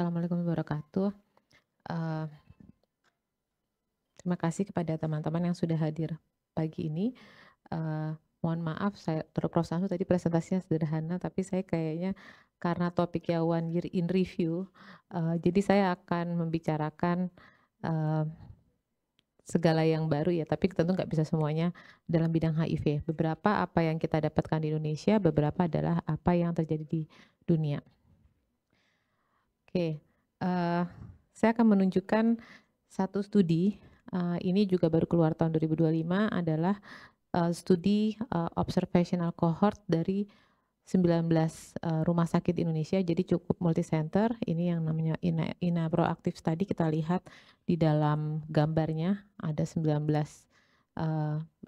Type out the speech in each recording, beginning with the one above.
Assalamualaikum warahmatullahi wabarakatuh. Eee, Terima kasih kepada teman-teman yang sudah hadir pagi ini. Mohon maaf saya Prof. Samsu tadi presentasinya sederhana, tapi saya kayaknya karena topiknya one year in review, jadi saya akan membicarakan, eee, segala yang baru ya, tapi tentu nggak bisa semuanya dalam bidang HIV. Beberapa apa yang kita dapatkan di Indonesia, beberapa adalah apa yang terjadi di dunia. Oke, saya akan menunjukkan satu studi, ini juga baru keluar tahun 2025 adalah, studi, observational cohort dari 19, rumah sakit di Indonesia, jadi cukup multicenter. Ini yang namanya INA Proactive Study. Kita lihat di dalam gambarnya ada 19,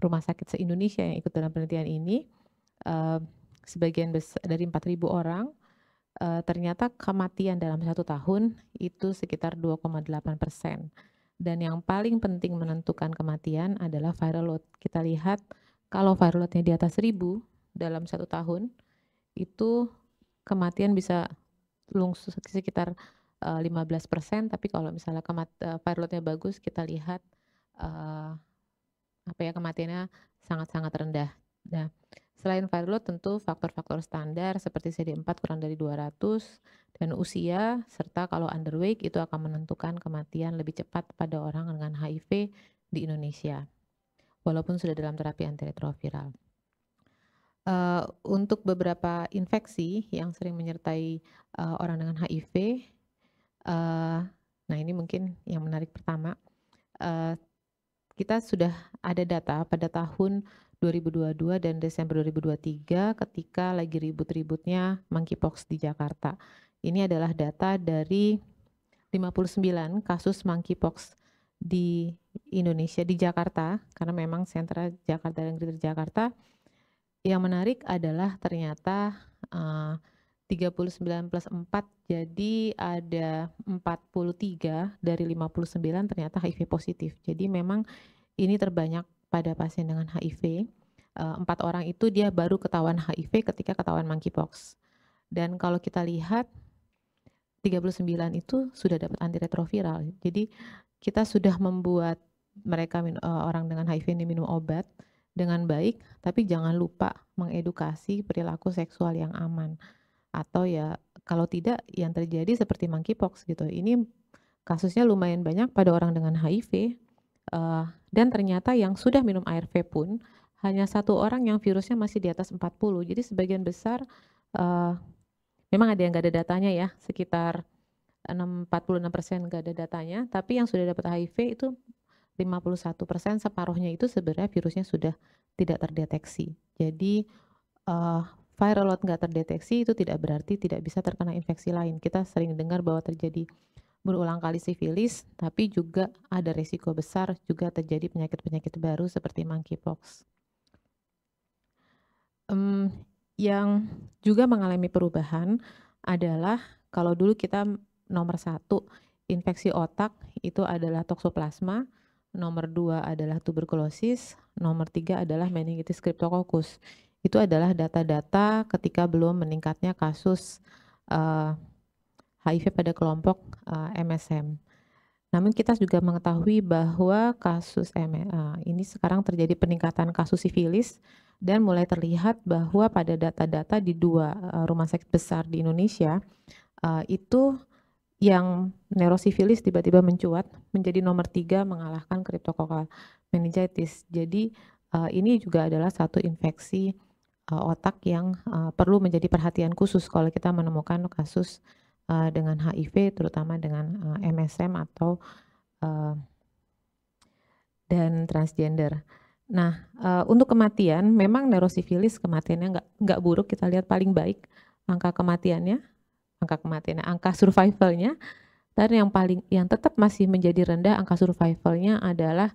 rumah sakit se-Indonesia yang ikut dalam penelitian ini. Sebagian dari 4.000 orang, ternyata kematian dalam 1 tahun itu sekitar 2,8%. Dan yang paling penting menentukan kematian adalah viral load. Kita lihat kalau viral load-nya di atas 1.000 dalam 1 tahun, itu kematian bisa sekitar 15%, tapi kalau misalnya viral load-nya bagus, kita lihat kematiannya sangat-sangat rendah. Nah, selain viral load tentu faktor-faktor standar seperti CD4 kurang dari 200 dan usia, serta kalau underweight itu akan menentukan kematian lebih cepat pada orang dengan HIV di Indonesia, walaupun sudah dalam terapi antiretroviral. Untuk beberapa infeksi yang sering menyertai, orang dengan HIV, nah ini mungkin yang menarik pertama, kita sudah ada data pada tahun 2022 dan Desember 2023 ketika lagi ribut-ributnya monkeypox di Jakarta. Ini adalah data dari 59 kasus monkeypox di Indonesia, di Jakarta, karena memang sentra Jakarta dan Greater Jakarta. Yang menarik adalah ternyata 39 plus 4, jadi ada 43 dari 59 ternyata HIV positif. Jadi memang ini terbanyak pada pasien dengan HIV. 4 orang itu dia baru ketahuan HIV ketika ketahuan monkeypox. Dan kalau kita lihat 39 itu sudah dapat antiretroviral. Jadi kita sudah membuat mereka orang dengan HIV ini minum obat dengan baik, tapi jangan lupa mengedukasi perilaku seksual yang aman. Atau ya kalau tidak yang terjadi seperti monkeypox gitu. Ini kasusnya lumayan banyak pada orang dengan HIV, dan ternyata yang sudah minum ARV pun hanya 1 orang yang virusnya masih di atas 40. Jadi sebagian besar, memang ada yang nggak ada datanya ya, sekitar 46% nggak ada datanya, tapi yang sudah dapat HIV itu 51%, separuhnya itu sebenarnya virusnya sudah tidak terdeteksi. Jadi, viral load nggak terdeteksi itu tidak berarti tidak bisa terkena infeksi lain. Kita sering dengar bahwa terjadi berulang kali sifilis, tapi juga ada risiko besar juga terjadi penyakit-penyakit baru seperti monkeypox. Yang juga mengalami perubahan adalah kalau dulu kita nomor 1 infeksi otak itu adalah toxoplasma, nomor 2 adalah tuberkulosis, nomor 3 adalah meningitis cryptococcus. Itu adalah data-data ketika belum meningkatnya kasus, HIV pada kelompok, MSM. Namun kita juga mengetahui bahwa ini sekarang terjadi peningkatan kasus sifilis dan mulai terlihat bahwa pada data-data di 2 rumah sakit besar di Indonesia, itu yang neurosifilis tiba-tiba mencuat menjadi nomor 3 mengalahkan cryptococcal meningitis. Jadi, ini juga adalah satu infeksi, otak yang, perlu menjadi perhatian khusus kalau kita menemukan kasus, dengan HIV terutama dengan, MSM atau dan transgender. Nah, untuk kematian memang neurosifilis kematiannya nggak buruk, kita lihat paling baik angka survival-nya, dan yang tetap masih menjadi rendah angka survival-nya adalah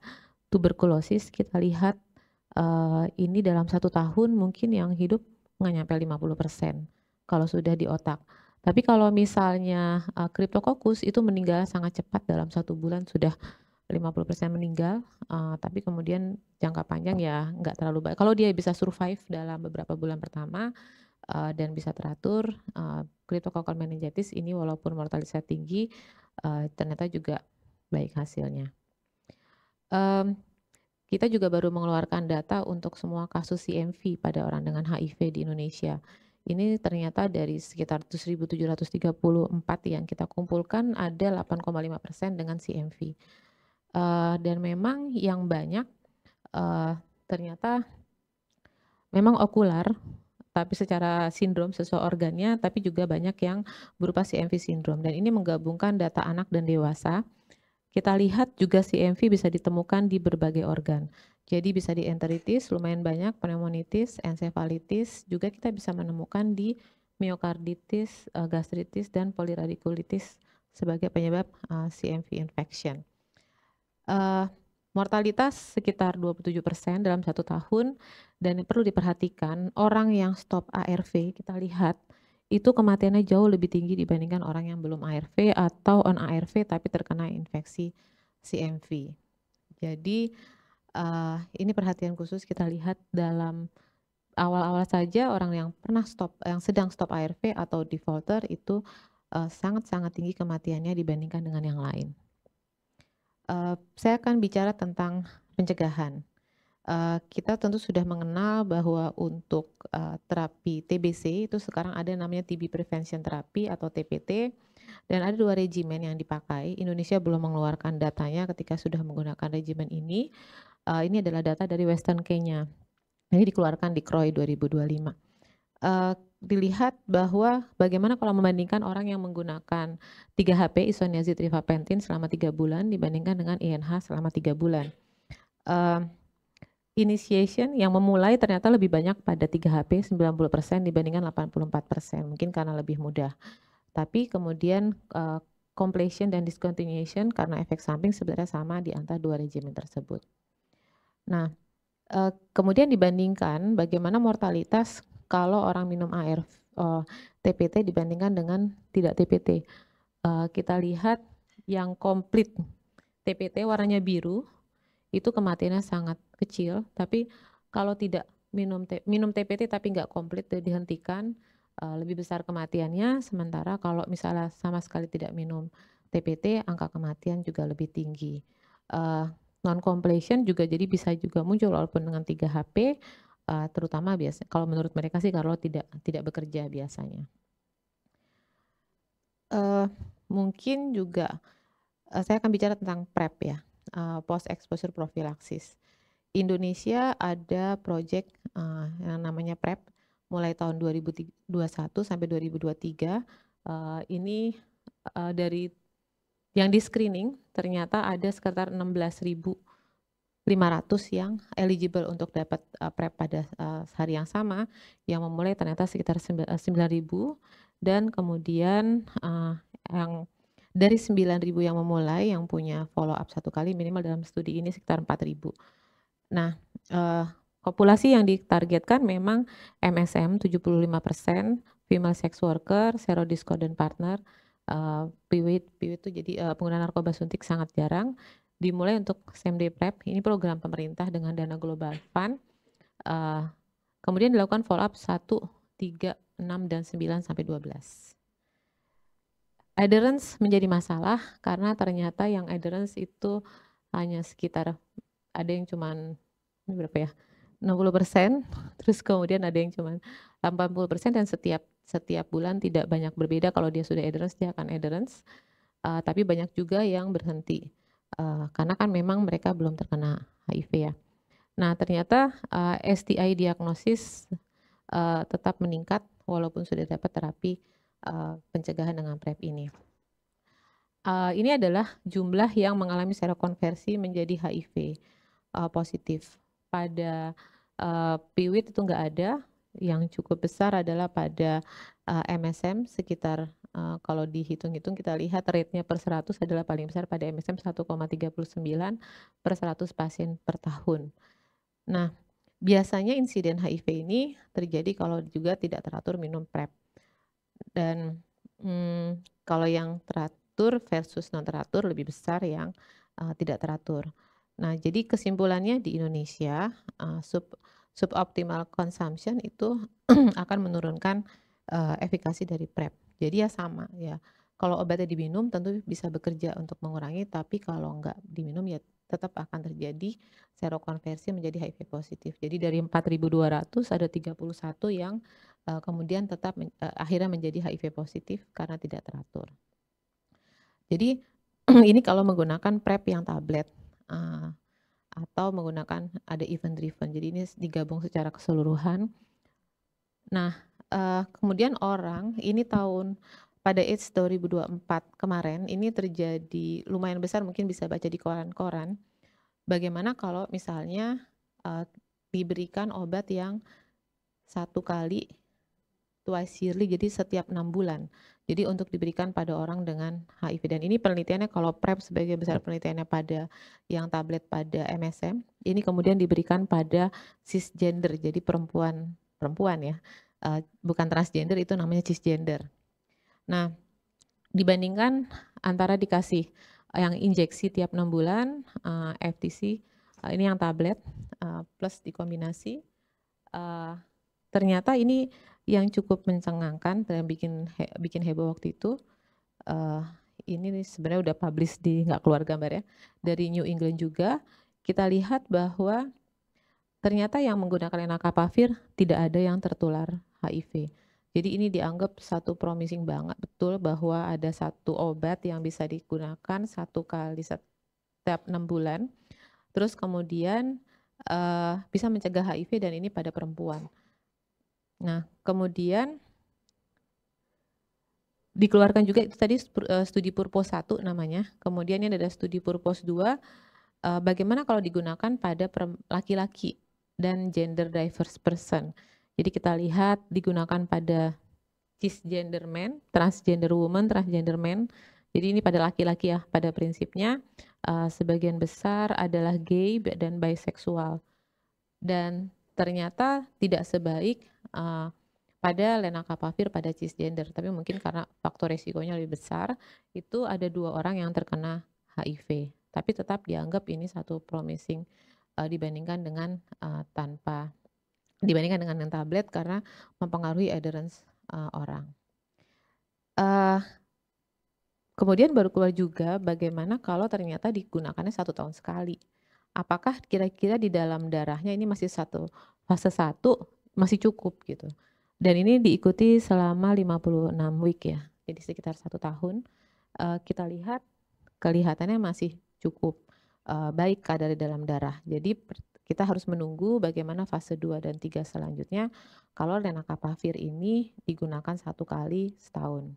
tuberkulosis. Kita lihat, ini dalam 1 tahun mungkin yang hidup nggak nyampe 50% kalau sudah di otak. Tapi kalau misalnya, cryptococcus itu meninggal sangat cepat dalam 1 bulan sudah 50% meninggal, tapi kemudian jangka panjang ya nggak terlalu baik. Kalau dia bisa survive dalam beberapa bulan pertama, dan bisa teratur, cryptococcal meningitis ini walaupun mortalitasnya tinggi, ternyata juga baik hasilnya. Kita juga baru mengeluarkan data untuk semua kasus CMV pada orang dengan HIV di Indonesia. Ini ternyata dari sekitar 1.734 yang kita kumpulkan ada 8,5% dengan CMV. Dan memang yang banyak ternyata memang okular, tapi secara sindrom sesuai organnya, tapi juga banyak yang berupa CMV sindrom. Dan ini menggabungkan data anak dan dewasa. Kita lihat juga CMV bisa ditemukan di berbagai organ. Jadi bisa di enteritis, lumayan banyak, pneumonitis, ensefalitis, juga kita bisa menemukan di miokarditis, gastritis, dan poliradikulitis sebagai penyebab CMV infection. Mortalitas sekitar 27% dalam 1 tahun, dan perlu diperhatikan orang yang stop ARV, kita lihat itu kematiannya jauh lebih tinggi dibandingkan orang yang belum ARV atau on ARV tapi terkena infeksi CMV. Jadi ini perhatian khusus kita lihat dalam awal-awal saja orang yang yang sedang stop ARV atau defaulter itu sangat-sangat tinggi kematiannya dibandingkan dengan yang lain. Saya akan bicara tentang pencegahan. Kita tentu sudah mengenal bahwa untuk terapi TBC itu sekarang ada namanya TB Prevention Therapy atau TPT, dan ada 2 regimen yang dipakai. Indonesia belum mengeluarkan datanya ketika sudah menggunakan regimen ini. Ini adalah data dari Western Kenya. Ini dikeluarkan di CROI 2025. Dilihat bahwa bagaimana kalau membandingkan orang yang menggunakan 3HP isoniazid rifampicin selama 3 bulan dibandingkan dengan INH selama 3 bulan. Initiation yang memulai ternyata lebih banyak pada 3HP 90% dibandingkan 84%, mungkin karena lebih mudah. Tapi kemudian completion dan discontinuation karena efek samping sebenarnya sama di antara 2 regimen tersebut. Nah, kemudian dibandingkan bagaimana mortalitas kalau orang minum ARV TPT dibandingkan dengan tidak TPT. Kita lihat yang komplit TPT warnanya biru itu kematiannya sangat kecil, tapi kalau tidak minum TPT tapi nggak komplit dihentikan, lebih besar kematiannya, sementara kalau misalnya sama sekali tidak minum TPT, angka kematian juga lebih tinggi. Non-completion juga jadi bisa juga muncul walaupun dengan 3HP, terutama biasanya kalau menurut mereka sih kalau tidak bekerja biasanya. Mungkin juga saya akan bicara tentang PrEP ya. Post exposure prophylaxis. Indonesia ada proyek yang namanya PrEP mulai tahun 2021 sampai 2023. Ini dari yang di screening ternyata ada sekitar 16.500 yang eligible untuk dapat PrEP pada hari yang sama, yang memulai ternyata sekitar 9.000, dan kemudian yang dari 9.000 yang memulai yang punya follow up 1 kali minimal dalam studi ini sekitar 4.000. Nah, populasi yang ditargetkan memang MSM 75%, female sex worker, serodiscordant partner, PIWID itu jadi pengguna narkoba suntik sangat jarang. Dimulai untuk SMD PrEP, ini program pemerintah dengan dana Global Fund. Kemudian dilakukan follow up 1, 3, 6, dan 9 sampai 12. Adherence menjadi masalah karena ternyata yang adherence itu hanya sekitar ada yang cuman berapa ya 60%, terus kemudian ada yang cuman 80%, dan setiap bulan tidak banyak berbeda. Kalau dia sudah adherence dia akan adherence, tapi banyak juga yang berhenti karena kan memang mereka belum terkena HIV ya. Nah ternyata STI diagnosis tetap meningkat walaupun sudah dapat terapi pencegahan dengan PrEP ini. Ini adalah jumlah yang mengalami serokonversi menjadi HIV positif. Pada PIWID itu enggak ada, yang cukup besar adalah pada MSM sekitar kalau dihitung-hitung kita lihat rate-nya per 100 adalah paling besar pada MSM 1,39 per 100 pasien per tahun. Nah, biasanya insiden HIV ini terjadi kalau juga tidak teratur minum PrEP. Dan kalau yang teratur versus non teratur lebih besar yang tidak teratur. Nah, jadi kesimpulannya di Indonesia suboptimal consumption itu akan menurunkan efikasi dari PrEP. Jadi ya sama ya, kalau obatnya diminum tentu bisa bekerja untuk mengurangi, tapi kalau nggak diminum ya tetap akan terjadi serokonversi menjadi HIV positif. Jadi dari 4.200 ada 31 yang kemudian tetap akhirnya menjadi HIV positif karena tidak teratur. Jadi ini kalau menggunakan PrEP yang tablet atau menggunakan ada event driven. Jadi ini digabung secara keseluruhan. Nah, kemudian orang ini pada AIDS 2024 kemarin ini terjadi lumayan besar, mungkin bisa baca di koran-koran. Bagaimana kalau misalnya diberikan obat yang 1 kali twice yearly, jadi setiap 6 bulan. Jadi untuk diberikan pada orang dengan HIV, dan ini penelitiannya kalau PrEP sebagai besar penelitiannya pada yang tablet pada MSM, ini kemudian diberikan pada cisgender, jadi perempuan ya, bukan transgender, itu namanya cisgender. Nah, dibandingkan antara dikasih yang injeksi tiap 6 bulan, FTC, ini yang tablet, plus dikombinasi, ternyata ini yang cukup mencengangkan dan bikin heboh waktu itu, ini sebenarnya udah publish di, nggak keluar gambar ya, dari New England juga, kita lihat bahwa ternyata yang menggunakan lenacapavir tidak ada yang tertular HIV. Jadi ini dianggap satu promising banget, betul bahwa ada satu obat yang bisa digunakan 1 kali setiap 6 bulan, terus kemudian bisa mencegah HIV, dan ini pada perempuan. Nah, kemudian dikeluarkan juga itu tadi studi Purpose 1 namanya, kemudian ini ada studi Purpose 2, bagaimana kalau digunakan pada laki-laki dan gender diverse person. Jadi kita lihat digunakan pada cisgender man, transgender woman, transgender man. Jadi ini pada laki-laki ya, pada prinsipnya sebagian besar adalah gay dan bisexual. Dan ternyata tidak sebaik pada lenacapavir pada cisgender, tapi mungkin karena faktor resikonya lebih besar, itu ada 2 orang yang terkena HIV, tapi tetap dianggap ini satu promising dibandingkan dengan yang tablet karena mempengaruhi adherence orang. Kemudian baru keluar juga bagaimana kalau ternyata digunakannya 1 tahun sekali. Apakah kira-kira di dalam darahnya ini masih fase 1 masih cukup gitu. Dan ini diikuti selama 56 week ya, jadi sekitar 1 tahun. Kita lihat kelihatannya masih cukup baik kadar di dalam darah. Jadi kita harus menunggu bagaimana fase 2 dan 3 selanjutnya kalau lenacapavir ini digunakan 1 kali setahun.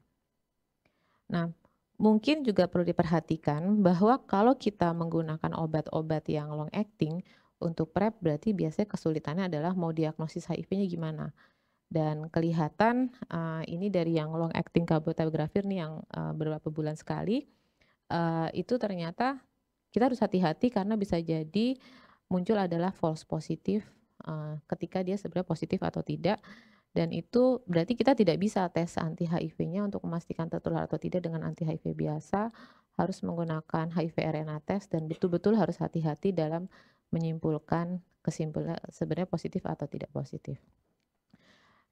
Nah, mungkin juga perlu diperhatikan bahwa kalau kita menggunakan obat-obat yang long acting untuk PrEP, berarti biasanya kesulitannya adalah mau diagnosis HIV-nya gimana. Dan kelihatan ini dari yang long acting cabotegravir nih yang beberapa bulan sekali, itu ternyata kita harus hati-hati karena bisa jadi muncul adalah false positif ketika dia sebenarnya positif atau tidak. Dan itu berarti kita tidak bisa tes anti HIV-nya untuk memastikan tertular atau tidak dengan anti HIV biasa, harus menggunakan HIV RNA test, dan betul-betul harus hati-hati dalam menyimpulkan kesimpulan sebenarnya positif atau tidak positif.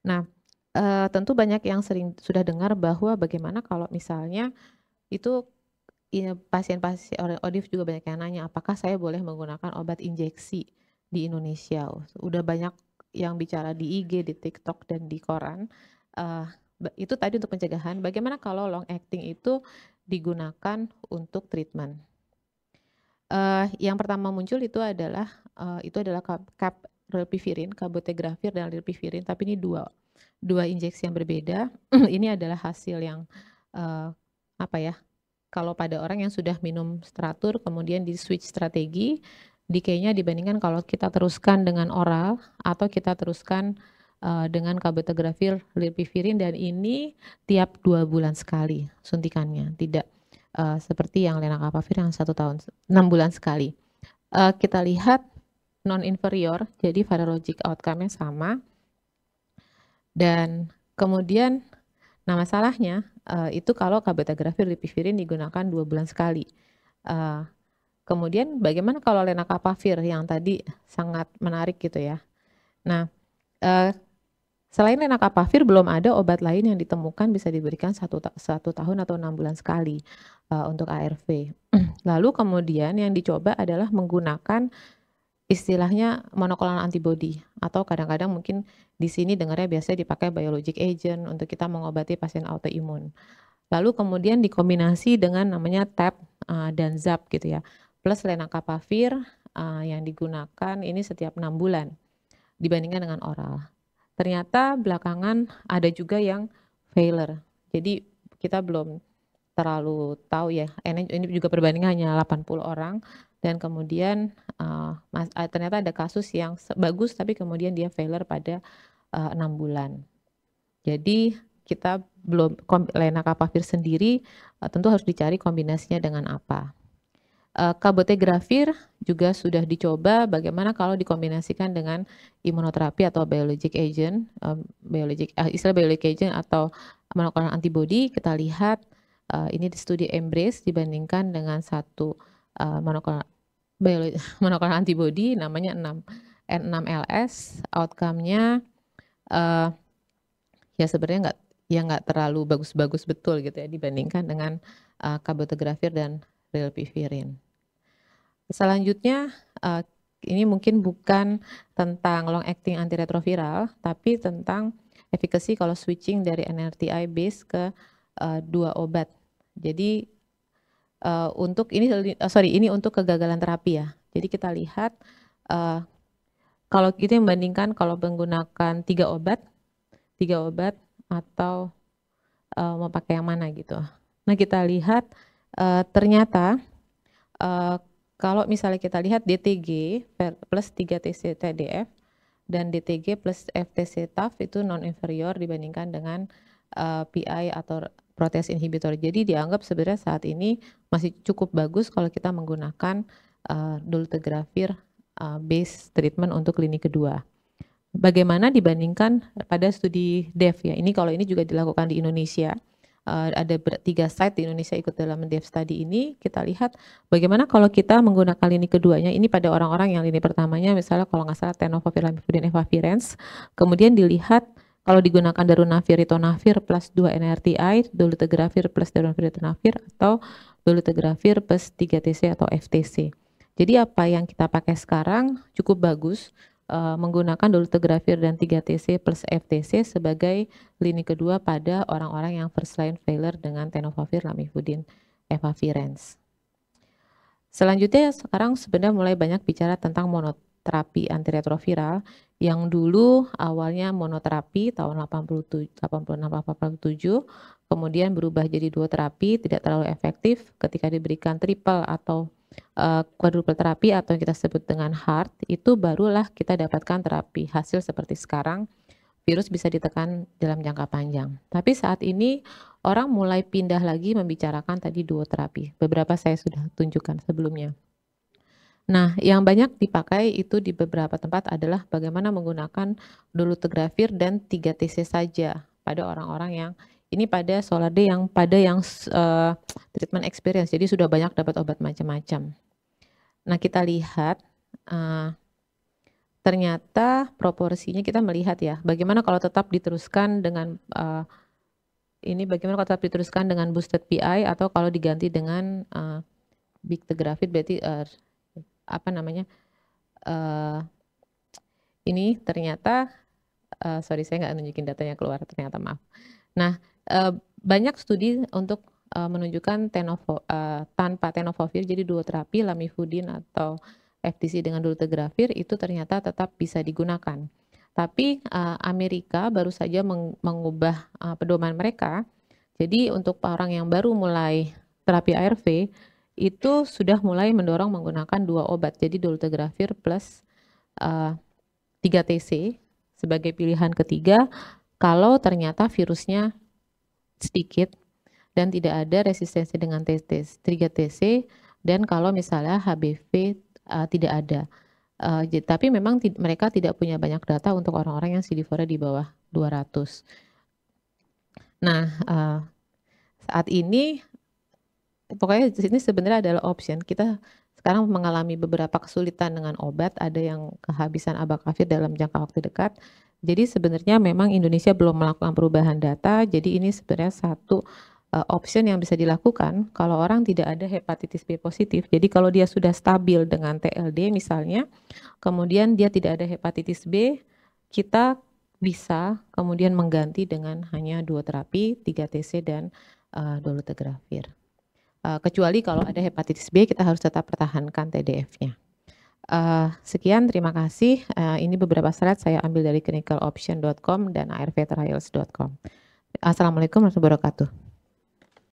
Nah, tentu banyak yang sudah dengar bahwa bagaimana kalau misalnya itu pasien-pasien ODIF juga banyak yang nanya, apakah saya boleh menggunakan obat injeksi di Indonesia? Udah banyak yang bicara di IG, di TikTok, dan di koran. Itu tadi untuk pencegahan. Bagaimana kalau long acting itu digunakan untuk treatment? Yang pertama muncul itu adalah rilpivirine, cabotegravir dan rilpivirine, tapi ini dua injeksi yang berbeda. Ini adalah hasil yang kalau pada orang yang sudah minum teratur kemudian di switch strategi, decay-nya dibandingkan kalau kita teruskan dengan oral atau kita teruskan dengan cabotegravir, rilpivirine, dan ini tiap 2 bulan sekali suntikannya, tidak seperti yang lenacapavir yang 1 tahun 6 bulan sekali. Kita lihat non inferior, jadi virologic outcome-nya sama. Dan kemudian masalahnya itu kalau cabotegravir, rilpivirine digunakan 2 bulan sekali. Kemudian bagaimana kalau lenacapavir yang tadi sangat menarik gitu ya. Nah, Selain lenacapavir belum ada obat lain yang ditemukan bisa diberikan 1 tahun atau 6 bulan sekali, untuk ARV. Lalu kemudian yang dicoba adalah menggunakan istilahnya monoklonal antibody atau kadang-kadang mungkin di sini dengarnya biasanya dipakai biologic agent untuk kita mengobati pasien autoimun. Lalu kemudian dikombinasi dengan namanya TAP, dan ZAP gitu ya, plus lenacapavir, yang digunakan ini setiap 6 bulan dibandingkan dengan oral. Ternyata belakangan ada juga yang failure. Jadi kita belum terlalu tahu ya, ini juga perbandingan hanya 80 orang dan kemudian, ternyata ada kasus yang bagus tapi kemudian dia failure pada, 6 bulan. Jadi kita belum lenacapavir sendiri, tentu harus dicari kombinasinya dengan apa. Cabotegravir juga sudah dicoba bagaimana kalau dikombinasikan dengan imunoterapi atau biologic agent, istilah biologic agent atau monoklonal antibody kita lihat, ini di studi EMBRACE dibandingkan dengan satu, monoklonal antibody namanya N6LS, outcome-nya, ya sebenarnya nggak terlalu bagus-bagus betul gitu ya dibandingkan dengan, cabotegravir dan rilpivirine. Selanjutnya, ini mungkin bukan tentang long acting antiretroviral, tapi tentang efficacy kalau switching dari NRTI base ke, 2 obat. Jadi, ini untuk kegagalan terapi ya. Jadi kita lihat, kalau kita membandingkan kalau menggunakan 3 obat atau, mau pakai yang mana gitu. Nah kita lihat, ternyata, kalau misalnya kita lihat DTG plus 3-TC TDF dan DTG plus FTC TAF itu non inferior dibandingkan dengan, PI atau protease inhibitor. Jadi dianggap sebenarnya saat ini masih cukup bagus kalau kita menggunakan, dolutegravir, base treatment untuk lini kedua. Bagaimana dibandingkan pada studi DEV ya, ini kalau ini juga dilakukan di Indonesia. Ada 3 site di Indonesia ikut dalam DEV study ini, kita lihat bagaimana kalau kita menggunakan lini keduanya, ini pada orang-orang yang lini pertamanya misalnya kalau nggak salah tenofovir, lamivudin, efavirenz, kemudian dilihat kalau digunakan darunavir, ritonavir plus 2 NRTI, dolutegravir plus darunavir, ritonavir, atau dolutegravir plus 3-TC atau FTC. Jadi apa yang kita pakai sekarang cukup bagus, menggunakan dolutegravir dan 3-TC plus FTC sebagai lini kedua pada orang-orang yang first line failure dengan tenofovir, lamivudin, efavirenz. Selanjutnya sekarang sebenarnya mulai banyak bicara tentang monoterapi antiretroviral yang dulu awalnya monoterapi tahun 86-87, kemudian berubah jadi duoterapi, tidak terlalu efektif ketika diberikan triple atau quadruple terapi atau yang kita sebut dengan HART, itu barulah kita dapatkan terapi hasil seperti sekarang, virus bisa ditekan dalam jangka panjang. Tapi saat ini orang mulai pindah lagi membicarakan tadi duoterapi. Beberapa saya sudah tunjukkan sebelumnya. Nah, yang banyak dipakai itu di beberapa tempat adalah bagaimana menggunakan dolutegravir dan 3-TC saja pada orang-orang yang ini pada SOLAR-D yang treatment experience, jadi sudah banyak dapat obat macam-macam. Nah kita lihat, ternyata proporsinya kita melihat ya, bagaimana kalau tetap diteruskan dengan, boosted PI atau kalau diganti dengan, bictegravir berarti, ini ternyata, sorry saya nggak nunjukin datanya keluar ternyata, maaf. Nah, banyak studi untuk, menunjukkan tanpa tenofovir jadi duoterapi lamivudin atau FTC dengan dolutegravir itu ternyata tetap bisa digunakan. Tapi, Amerika baru saja mengubah, pedoman mereka. Jadi untuk orang yang baru mulai terapi ARV itu sudah mulai mendorong menggunakan 2 obat. Jadi dolutegravir plus, 3-TC sebagai pilihan ketiga kalau ternyata virusnya sedikit dan tidak ada resistensi dengan 3-TC dan kalau misalnya HBV, tidak ada. Tapi memang mereka tidak punya banyak data untuk orang-orang yang CD4-nya di bawah 200. Nah, saat ini pokoknya di sini sebenarnya adalah option. Kita sekarang mengalami beberapa kesulitan dengan obat, ada yang kehabisan abacavir dalam jangka waktu dekat. Jadi sebenarnya memang Indonesia belum melakukan perubahan data, jadi ini sebenarnya satu, option yang bisa dilakukan kalau orang tidak ada hepatitis B positif. Jadi kalau dia sudah stabil dengan TLD misalnya, kemudian dia tidak ada hepatitis B, kita bisa kemudian mengganti dengan hanya 2 terapi, 3 TC dan, dolutegravir. Kecuali kalau ada hepatitis B kita harus tetap pertahankan TDF-nya. Sekian, terima kasih. Ini beberapa slide saya ambil dari clinicaloption.com dan arvtrials.com. Assalamualaikum warahmatullahi wabarakatuh.